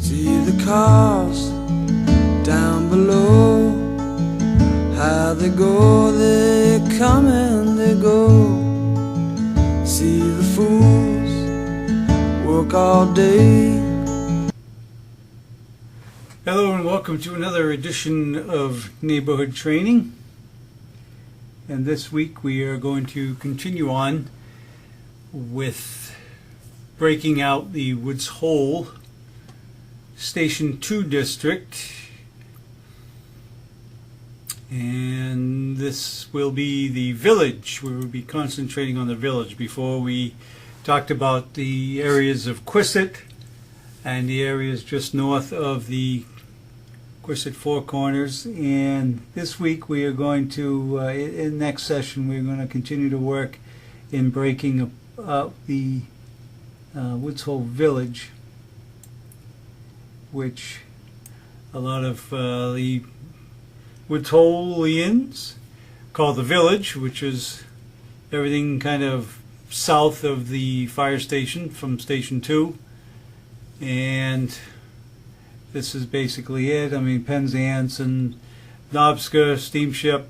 See the cars down below, how they go, they come and they go. See the fools work all day. Hello and welcome to another edition of Neighborhood Training. And this week we are going to continue on with breaking out the Woods Hole Station 2 district. And this will be the village. We will be concentrating on the village. Before we talked about the areas of Quisset and the areas just north of the Quisset Four Corners, and this week we are going to, in next session, we're going to continue to work in breaking up the Woods Hole Village, which a lot of the Woods Holeians call the village, which is everything kind of south of the fire station from Station 2, and this is basically it. I mean, Penzance and Nobska, Steamship.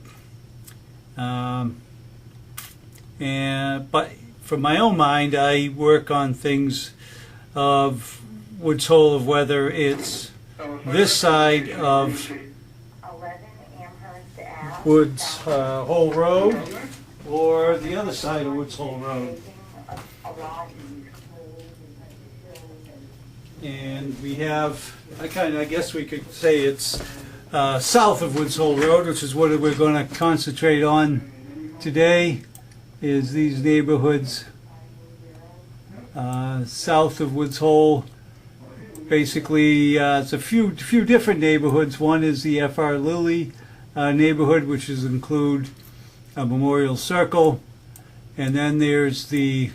But from my own mind, I work on things of Woods Hole, of whether it's this side of Woods Hole Road or the other side of Woods Hole Road. And we have, I guess we could say it's south of Woods Hole Road, which is what we're going to concentrate on today, is these neighborhoods south of Woods Hole. Basically, it's a few different neighborhoods. One is the F.R. Lilly neighborhood, which is include Memorial Circle, and then there's the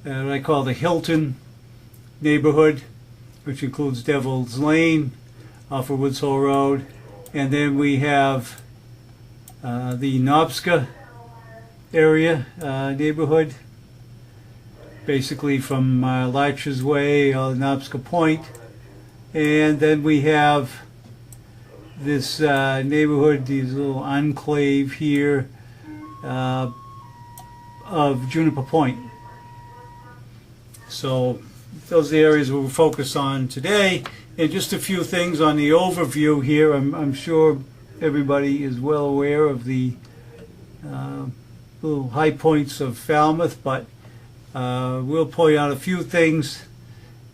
what I call the Hilton neighborhood, which includes Devil's Lane off of Woods Hole Road, and then we have the Nobska area neighborhood, basically from Larcher's Way or Nobska Point, and then we have this neighborhood, this little enclave here of Juniper Point. So those are the areas we'll focus on today, and just a few things on the overview here. I'm sure everybody is well aware of the little high points of Falmouth, but we'll point out a few things.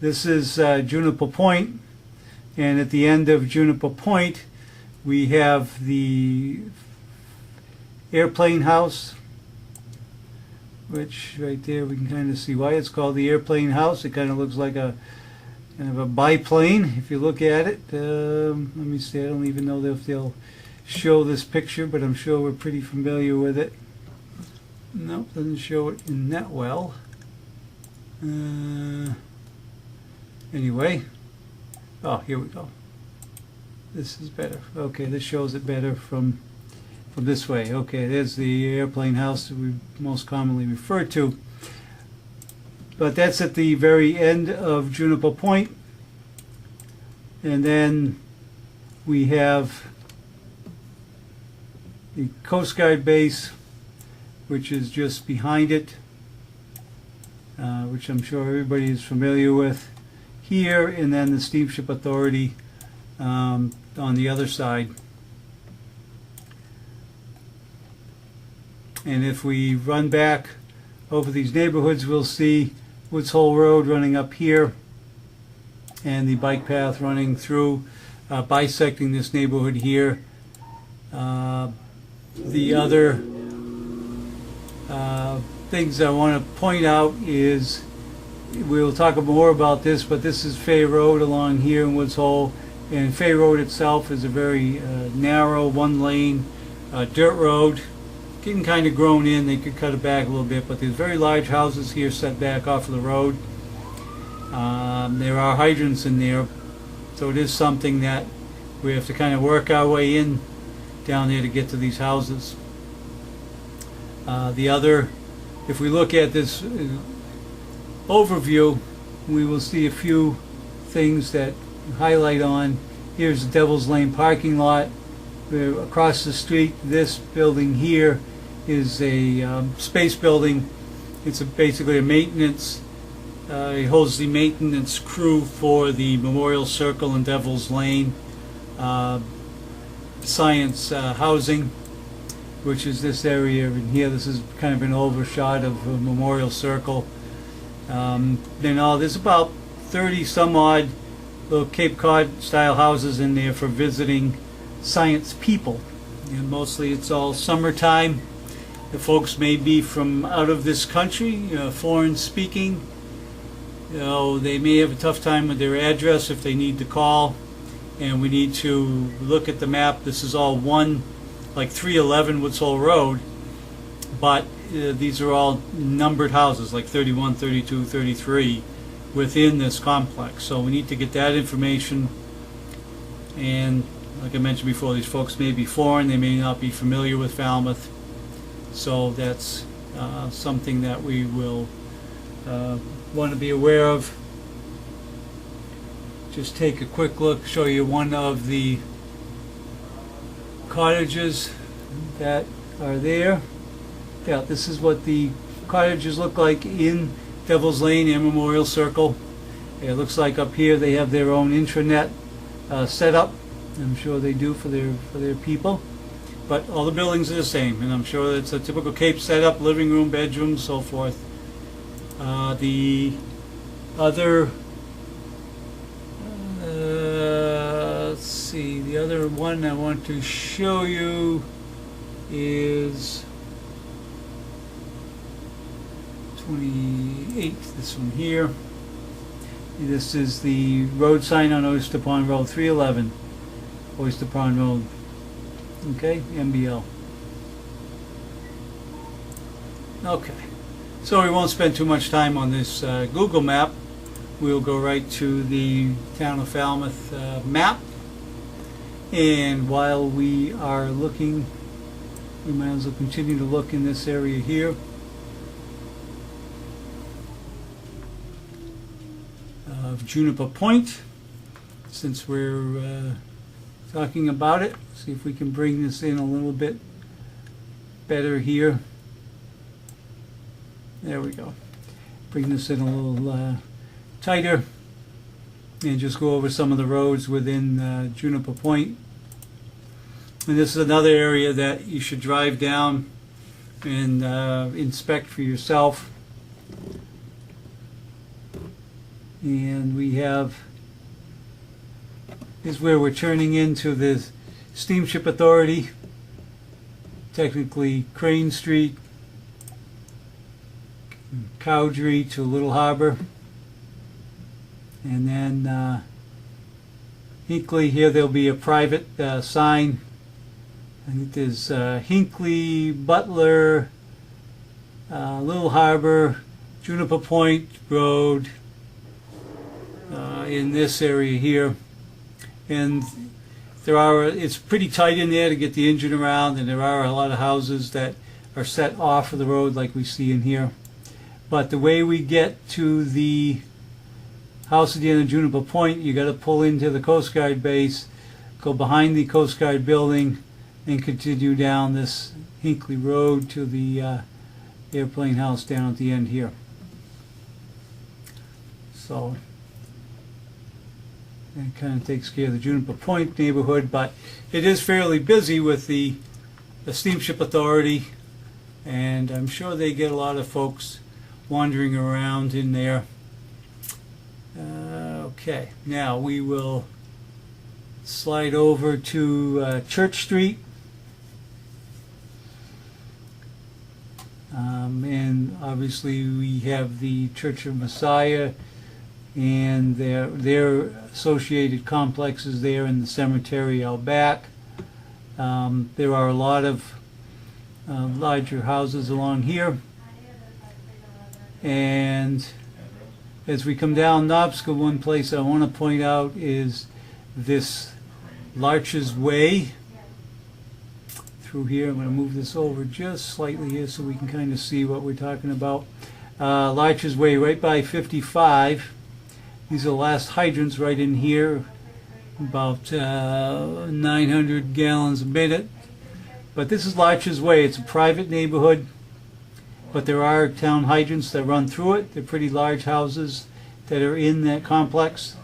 This is Juniper Point, and at the end of Juniper Point we have the Airplane House, which right there we can kind of see why it's called the Airplane House. It kind of looks like a kind of a biplane if you look at it. Let me see, I don't even know if they'll show this picture, but I'm sure we're pretty familiar with it. Nope, doesn't show it in that well. Anyway, oh, here we go. This is better. Okay, this shows it better from this way. Okay, there's the Airplane House that we most commonly refer to. But that's at the very end of Juniper Point. And then we have the Coast Guard base, which is just behind it, which I'm sure everybody is familiar with here, and then the Steamship Authority on the other side. And if we run back over these neighborhoods, we'll see Woods Hole Road running up here, and the bike path running through, bisecting this neighborhood here. The other things I want to point out is, we'll talk more about this, but this is Fay Road along here in Woods Hole, and Fay Road itself is a very narrow one-lane dirt road, getting kind of grown in. They could cut it back a little bit, but there's very large houses here set back off of the road. There are hydrants in there, so it is something that we have to kind of work our way in down there to get to these houses. The other, if we look at this overview, we will see a few things that highlight on. Here's the Devil's Lane parking lot. Across the street, this building here is a space building. It's basically a maintenance. It holds the maintenance crew for the Memorial Circle and Devil's Lane science housing, which is this area in here. This is kind of an overshot of Memorial Circle. Then there's about 30 some odd little Cape Cod style houses in there for visiting science people, and mostly it's all summertime. The folks may be from out of this country, foreign speaking. They may have a tough time with their address if they need to call, and we need to look at the map. This is all one, like 311 Woods Hole Road, but these are all numbered houses, like 31, 32, 33 within this complex. So we need to get that information, and like I mentioned before, these folks may be foreign, they may not be familiar with Falmouth, so that's something that we will want to be aware of. Just take a quick look, show you one of the cottages that are there. Yeah, this is what the cottages look like in Devil's Lane and Memorial Circle. It looks like up here they have their own intranet set up. I'm sure they do for their people. But all the buildings are the same, and I'm sure it's a typical Cape setup: living room, bedroom, so forth. The other, let's see, the other one I want to show you is 28, this one here. This is the road sign on Oyster Pond Road, 311 Oyster Pond Road. Okay, MBL. Okay, so we won't spend too much time on this Google map. We'll go right to the town of Falmouth map. And while we are looking, we might as well continue to look in this area here. Of Juniper Point, since we're talking about it. See if we can bring this in a little bit better here. There we go. Bring this in a little tighter, and just go over some of the roads within Juniper Point. And this is another area that you should drive down and inspect for yourself. And we have, is where we're turning into the Steamship Authority, technically Crane Street, Cowdrey to Little Harbor, and then Hinkley. Here there'll be a private sign. I think there's Hinkley, Butler, Little Harbor, Juniper Point Road, in this area here, and it's pretty tight in there to get the engine around, and there are a lot of houses that are set off of the road like we see in here. But the way we get to the house at the end of Juniper Point, you got to pull into the Coast Guard base, go behind the Coast Guard building, and continue down this Hinkley Road to the airplane house down at the end here. So that kind of takes care of the Juniper Point neighborhood, but it is fairly busy with the Steamship Authority, and I'm sure they get a lot of folks wandering around in there. Okay, now we will slide over to Church Street, and obviously we have the Church of Messiah and their associated complexes there in the cemetery out back. There are a lot of larger houses along here, and as we come down Knobska, one place I want to point out is this Larches Way through here. I'm going to move this over just slightly here so we can kind of see what we're talking about. Larches Way right by 55. These are the last hydrants right in here, about 900 gallons a minute. But this is Larcher's Way. It's a private neighborhood, but there are town hydrants that run through it. They're pretty large houses that are in that complex.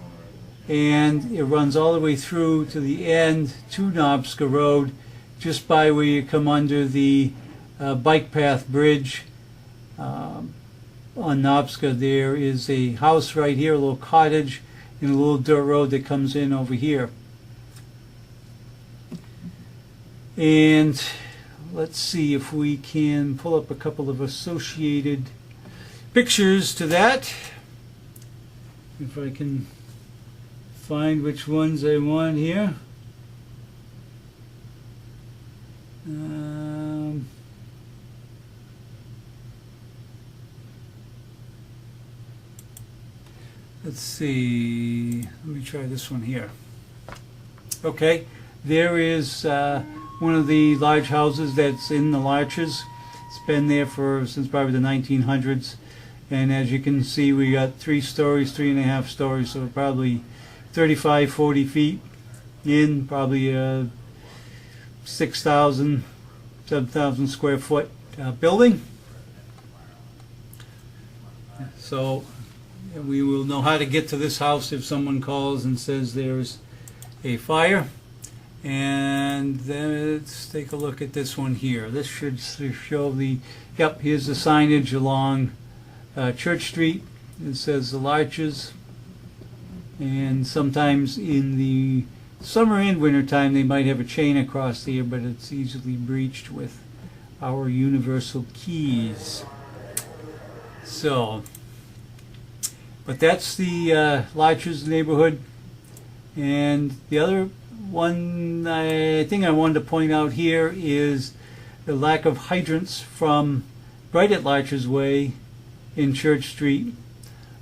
And it runs all the way through to the end to Knobska Road, just by where you come under the bike path bridge on Knobska. There is a house right here, a little cottage, and a little dirt road that comes in over here. And let's see if we can pull up a couple of associated pictures to that. If I can find which ones I want here. Let's see. Let me try this one here. Okay, there is one of the large houses that's in the Larches. It's been there since probably the 1900s, and as you can see, we got 3 stories, 3.5 stories, so probably 35, 40 feet in, probably 6,000, 7,000 square foot building. So we will know how to get to this house if someone calls and says there's a fire. And then let's take a look at this one here. This should show yep, here's the signage along Church Street. It says the Larches. And sometimes in the summer and winter time they might have a chain across here, but it's easily breached with our universal keys. So, but that's the Larches neighborhood. And the other one thing I wanted to point out here is the lack of hydrants from right at Larcher's Way in Church Street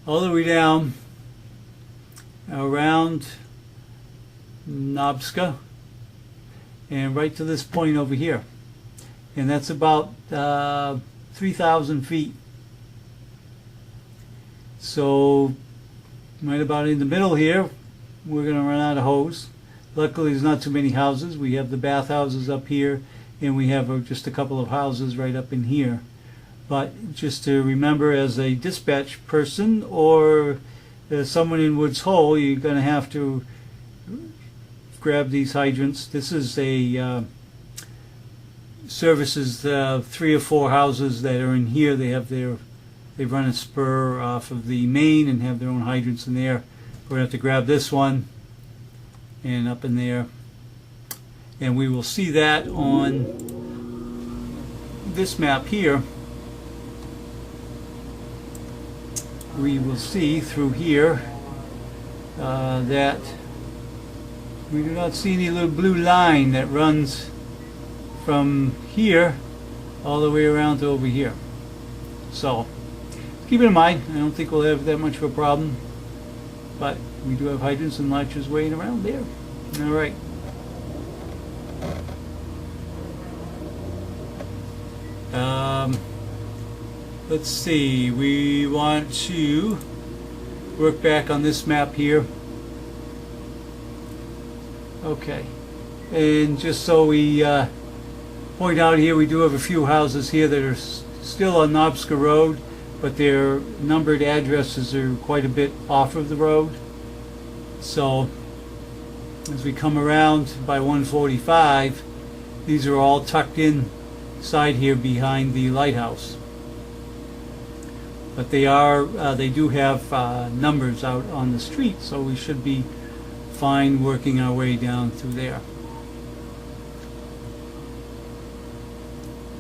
all the way down around Knobska and right to this point over here, and that's about 3,000 feet. So right about in the middle here we're going to run out of hose. Luckily there's not too many houses. We have the bathhouses up here, and we have just a couple of houses right up in here. But just to remember, as a dispatch person or someone in Woods Hole, you're going to have to grab these hydrants. This is a services 3 or 4 houses that are in here. They run a spur off of the main and have their own hydrants in there. We're going to have to grab this one and up in there, and we will see that on this map here. We will see through here that we do not see any little blue line that runs from here all the way around to over here. So keep it in mind. I don't think we'll have that much of a problem, but we do have hydrants and Larcher's Way and around there. All right. Let's see. We want to work back on this map here. Okay. And just so we point out here, we do have a few houses here that are still on Knobska Road, but their numbered addresses are quite a bit off of the road. So as we come around by 145, these are all tucked in side here behind the lighthouse. But they do have numbers out on the street, so we should be fine working our way down through there.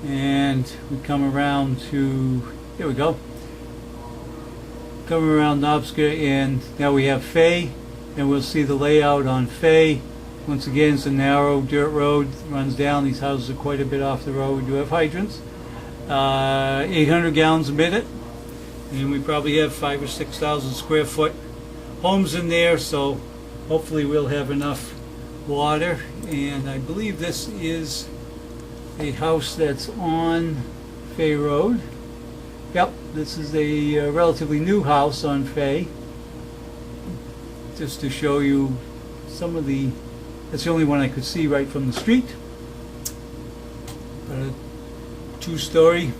And we come around to, here we go, come around Knobska, and now we have Fay, and we'll see the layout on Fay. Once again, it's a narrow dirt road, runs down. These houses are quite a bit off the road. We do have hydrants, 800 gallons a minute, and we probably have 5,000 or 6,000 square foot homes in there, so hopefully we'll have enough water. And I believe this is a house that's on Fay Road. Yep, this is a relatively new house on Fay. just to show you some of the, that's the only one I could see right from the street. But a two-story,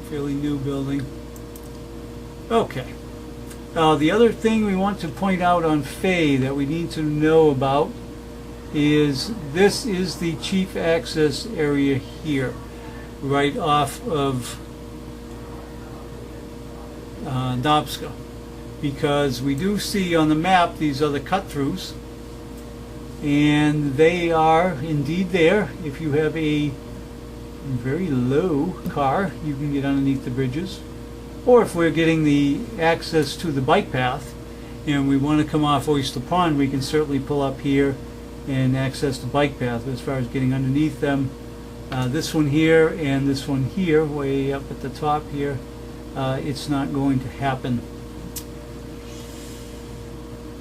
fairly new building. Okay. The other thing we want to point out on Fay that we need to know about is this is the chief access area here, right off of Dobska, because we do see on the map these are the cut-throughs, and they are indeed there. If you have a very low car, you can get underneath the bridges, or if we're getting the access to the bike path and we want to come off Oyster Pond, we can certainly pull up here and access the bike path. But as far as getting underneath them, this one here and this one here, way up at the top here, it's not going to happen.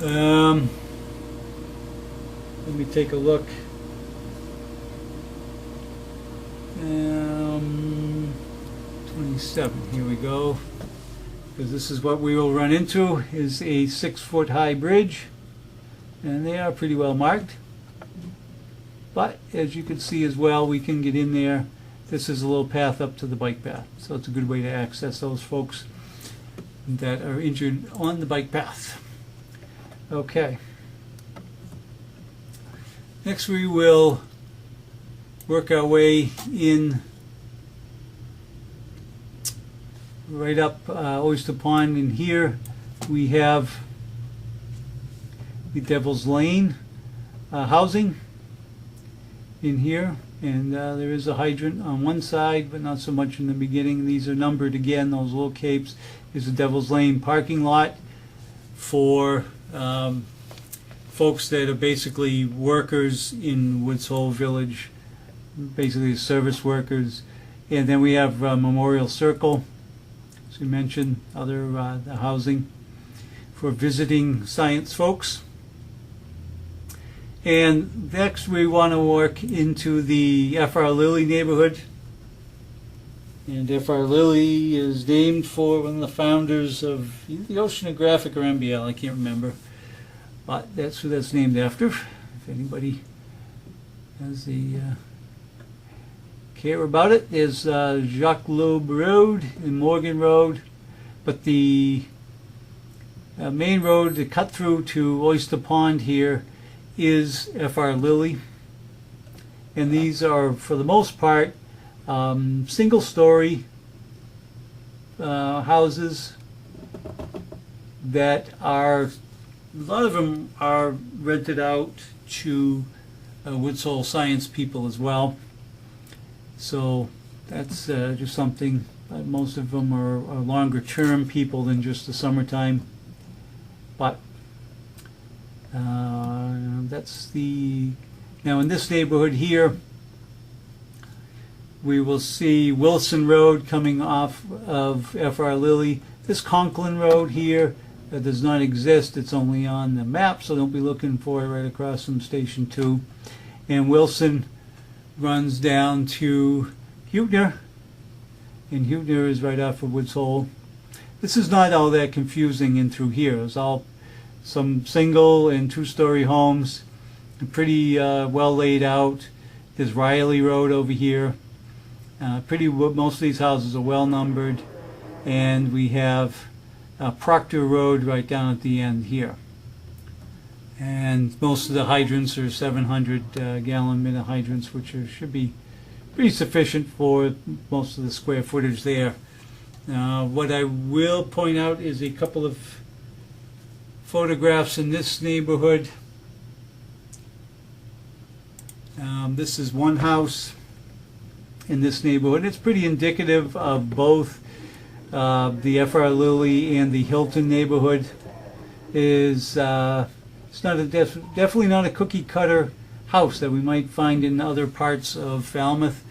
Let me take a look. 27, here we go. Because this is what we will run into, is a 6-foot high bridge, and they are pretty well marked. But as you can see as well, we can get in there. This is a little path up to the bike path, so it's a good way to access those folks that are injured on the bike path. Okay. Next we will work our way in right up Oyster Pond, and here we have the Devil's Lane housing in here, and there is a hydrant on one side but not so much in the beginning. These are numbered again, those little capes is the Devil's Lane parking lot for folks that are basically workers in Woods Hole Village, basically service workers. And then we have Memorial Circle, as we mentioned, other the housing for visiting science folks. And next we want to work into the F.R. Lilly neighborhood. And F.R. Lilly is named for one of the founders of the Oceanographic or MBL, I can't remember. But that's who that's named after, if anybody has the care about it. There's Jacques Loeb Road and Morgan Road, but the main road, the cut through to Oyster Pond here, is F.R. Lilly. And these are, for the most part, single story houses that are, a lot of them are rented out to Woods Hole science people as well. So that's just something, most of them are longer term people than just the summertime. But that's the, now in this neighborhood here, we will see Wilson Road coming off of F.R. Lilly. This Conklin Road here does not exist. It's only on the map, so don't be looking for it, right across from Station 2. And Wilson runs down to Huebner, and Huebner is right off of Woods Hole. This is not all that confusing in through here. It's all some single and two-story homes, pretty well laid out. There's Riley Road over here. Most of these houses are well numbered, and we have Proctor Road right down at the end here. And most of the hydrants are 700 gallon minute hydrants, which should be pretty sufficient for most of the square footage there. What I will point out is a couple of photographs in this neighborhood. This is one house in this neighborhood. It's pretty indicative of both the F.R. Lilly and the Hilton neighborhood. It's not definitely not a cookie cutter house that we might find in other parts of Falmouth.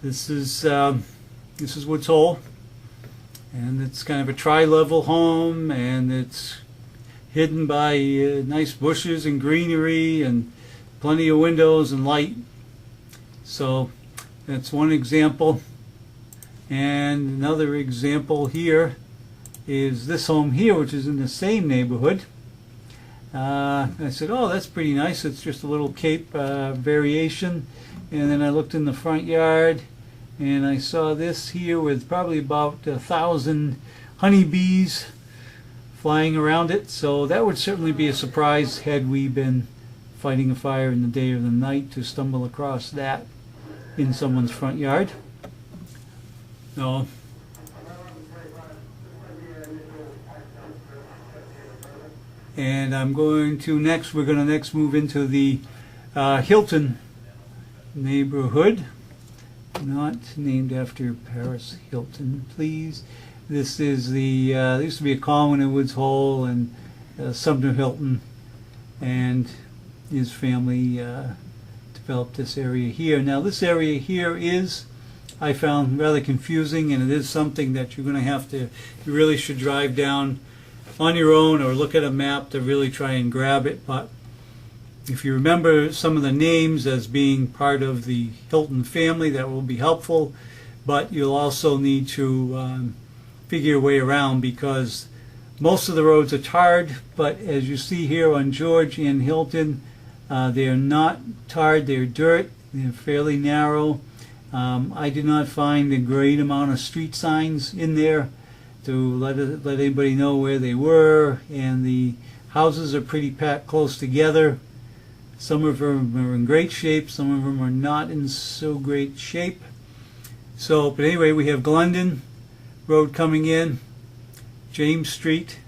This is Woods Hole, and it's kind of a tri-level home, and it's hidden by nice bushes and greenery and plenty of windows and light. So that's one example. And another example here is this home here, which is in the same neighborhood. I said, oh, that's pretty nice. It's just a little Cape variation. And then I looked in the front yard, and I saw this here with probably about 1,000 honeybees flying around it. So that would certainly be a surprise had we been fighting a fire in the day or the night to stumble across that in someone's front yard. So and we're going to next move into the Hilton neighborhood, not named after Paris Hilton, please. This is the there used to be a Colwyn in Woods Hole, and Sumner Hilton and his family developed this area here. Now this area here is, I found, rather confusing, and it is something that you're going to have to, you really should drive down on your own or look at a map to really try and grab it. But if you remember some of the names as being part of the Hilton family, that will be helpful. But you'll also need to figure your way around, because most of the roads are tarred, but as you see here on George and Hilton, they are not tarred, they're dirt, they're fairly narrow. I did not find a great amount of street signs in there to let anybody know where they were, and the houses are pretty packed close together. Some of them are in great shape, some of them are not in so great shape. So, but anyway, we have Glendon Road coming in, James Street,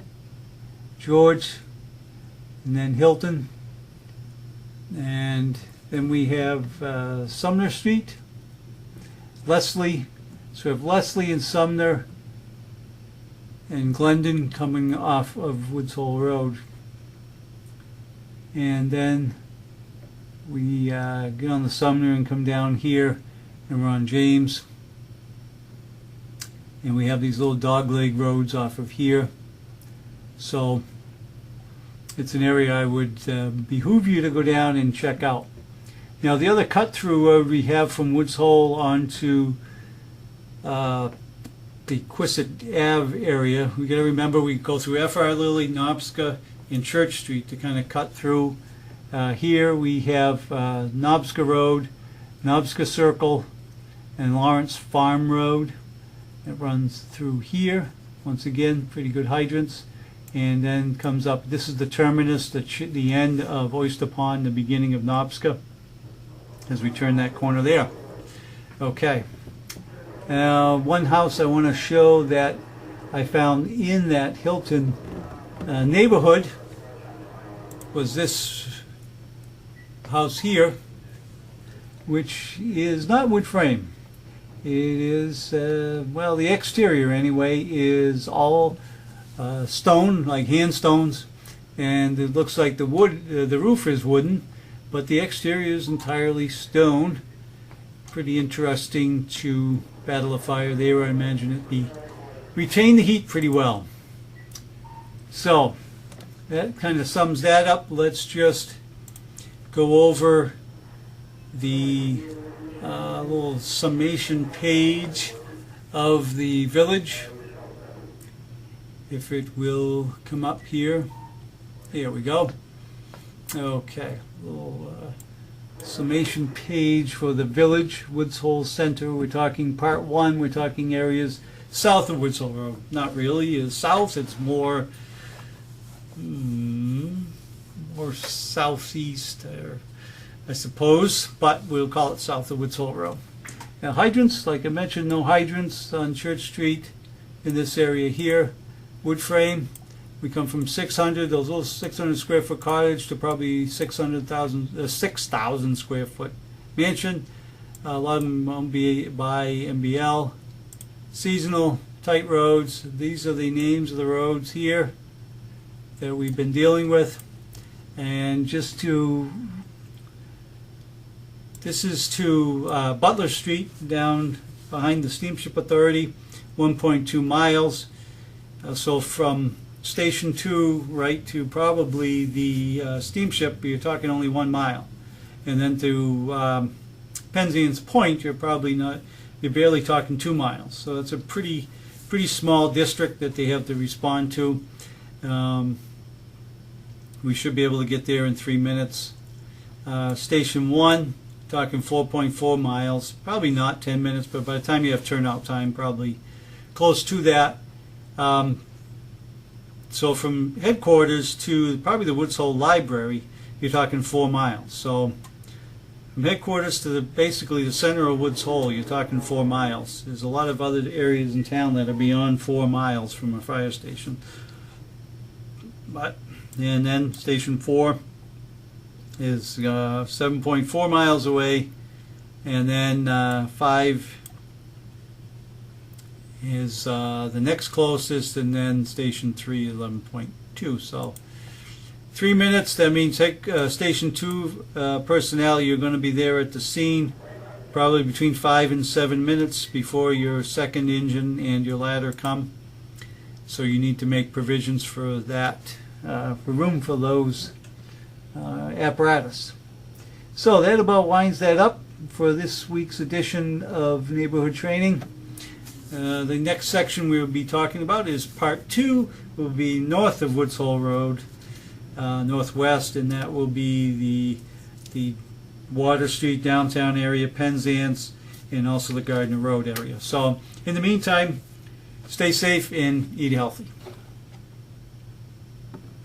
George, and then Hilton, and then we have Sumner Street, Leslie. So we have Leslie and Sumner and Glendon coming off of Woods Hole Road. And then we get on the Sumner and come down here, and we're on James. And we have these little dogleg roads off of here. So it's an area I would behoove you to go down and check out. Now the other cut through road we have from Woods Hole onto the Quisset Ave area, we got to remember we go through F.R. Lilly, Nobska, and Church Street to kind of cut through. Here we have Nobska Road, Nobska Circle, and Lawrence Farm Road. It runs through here. Once again, pretty good hydrants. And then comes up, this is the terminus, the end of Oyster Pond, the beginning of Nobska, as we turn that corner there. Okay. One house I want to show that I found in that Hilton neighborhood was this house here, which is not wood frame. It is, well, the exterior anyway is all stone, like hand stones, and it looks like the wood, the roof is wooden, but the exterior is entirely stone. Pretty interesting to battle a fire there. I imagine it retain the heat pretty well. So that kind of sums that up. Let's just go over the little summation page of the village. If it will come up here. There we go. Okay, little summation page for the village, Woods Hole Center. We're talking part one, we're talking areas south of Woods Hole Road. Not really is south, it's more southeast, I suppose, but we'll call it south of Woods Hole Road. Now hydrants, like I mentioned, no hydrants on Church Street in this area here. Wood frame. We come from 600, those little 600 square foot cottage, to probably 6,000 square foot mansion. A lot of them won't be by MBL. Seasonal, tight roads. These are the names of the roads here that we've been dealing with. And just to, this is to Butler Street, down behind the Steamship Authority, 1.2 miles. So from Station 2 right to probably the steamship, you're talking only 1 mile. And then to Penzance Point, you're barely talking 2 miles. So it's a pretty We should be able to get there in 3 minutes. Station 1, talking 4.4 miles. Probably not 10 minutes, but by the time you have turnout time, probably close to that. So from headquarters to probably the Woods Hole Library, you're talking 4 miles. So from headquarters to basically the center of Woods Hole, you're talking 4 miles. There's a lot of other areas in town that are beyond 4 miles from a fire station. And then Station 4 is 7.4 miles away, and then 5 is the next closest, and then Station 3 11.2. So 3 minutes. That means Station 2 personnel, you're going to be there at the scene probably between 5 and 7 minutes before your second engine and your ladder come. So you need to make provisions for that, for room for those apparatus. So that about winds that up for this week's edition of Neighborhood Training. The next section we'll be talking about is part 2. Will be north of Woods Hole Road, northwest, and that will be the Water Street downtown area, Penzance, and also the Gardner Road area. So in the meantime, stay safe and eat healthy.